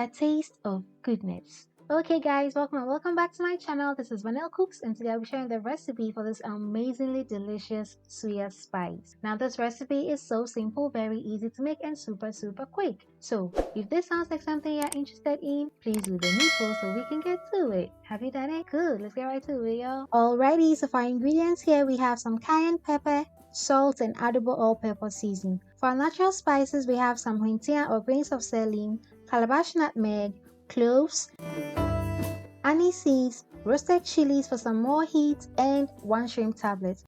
a taste of goodness. Okay guys, welcome back to my channel. This is Vanell Cooks, and today I'll be sharing the recipe for this amazingly delicious suya spice. Now this recipe is so simple, very easy to make, and super quick. So if this sounds like something you're interested in, please do the needful so we can get to it. Have you done it? Good, let's get right to it, y'all. Alrighty, so for our ingredients here we have some cayenne pepper, salt, and Adobo all-purpose seasoning. For our natural spices we have some huintia or grains of Selim, Calabash Nutmeg, Cloves, Anise Seeds, roasted chilies for some more heat, and 1 shrimp tablet.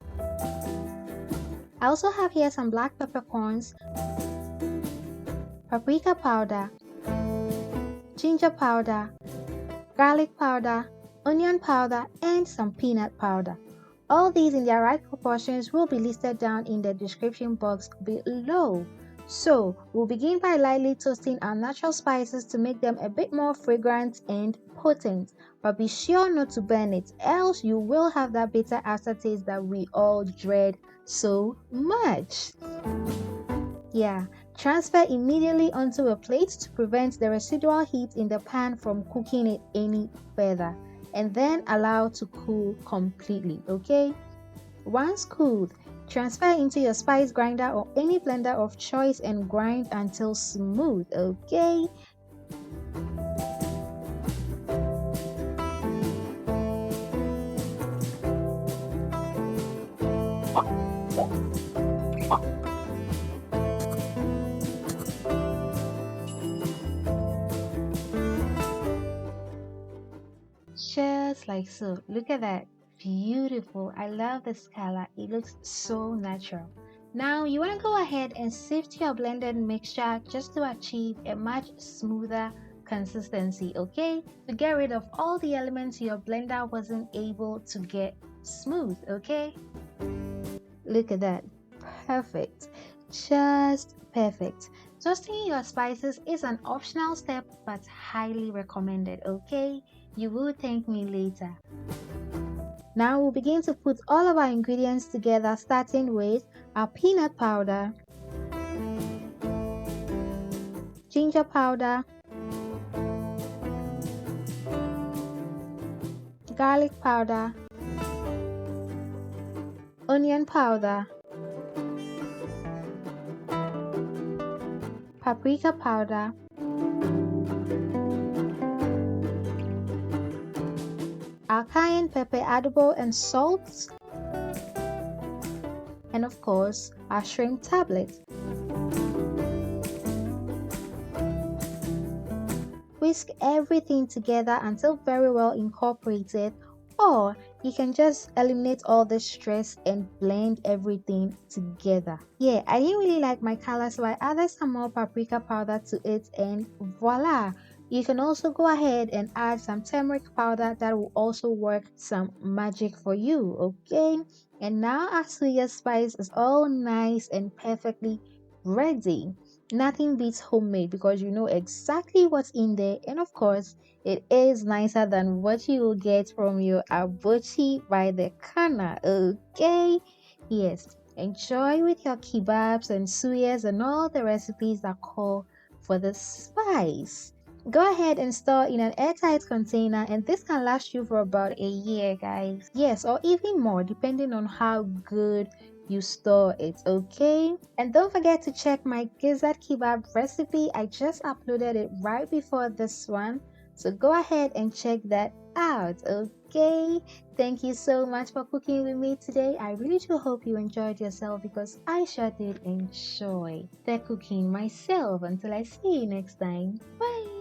I also have here some black peppercorns, paprika powder, ginger powder, garlic powder, onion powder, and some peanut powder. All these in their right proportions will be listed down in the description box below. So we'll begin by lightly toasting our natural spices to make them a bit more fragrant and potent, but be sure not to burn it, else you will have that bitter aftertaste that we all dread so much. Yeah, transfer immediately onto a plate to prevent the residual heat in the pan from cooking it any further, and then allow to cool completely. Okay, once cooled, transfer into your spice grinder or any blender of choice and grind until smooth. Okay, just like so. Look at that, beautiful. I love this color, it looks so natural. Now you want to go ahead and sift your blended mixture just to achieve a much smoother consistency, okay, to get rid of all the elements your blender wasn't able to get smooth. Okay, look at that, perfect, just perfect. Toasting your spices is an optional step but highly recommended. Okay, you will thank me later. Now we'll begin to put all of our ingredients together, starting with our peanut powder, ginger powder, garlic powder, onion powder, paprika powder, our cayenne pepper, adobo, and salt, and of course our shrimp tablet. Whisk everything together until very well incorporated, or you can just eliminate all the stress and blend everything together. Yeah, I didn't really like my color, so I added some more paprika powder to it, and voila. You can also go ahead and add some turmeric powder, that will also work some magic for you. Okay, and now our suya spice is all nice and perfectly ready. Nothing beats homemade because you know exactly what's in there, and of course it is nicer than what you will get from your abochi by the corner. Okay, yes, enjoy with your kebabs and suyas and all the recipes that call for the spice. Go ahead and store in an airtight container, and this can last you for about a year, guys. Yes, or even more depending on how good you store it. Okay, and don't forget to check my gizzard kebab recipe. I just uploaded it right before this one, so go ahead and check that out. Okay, thank you so much for cooking with me today. I really do hope you enjoyed yourself, because I sure did enjoy the cooking myself. Until I see you next time, bye.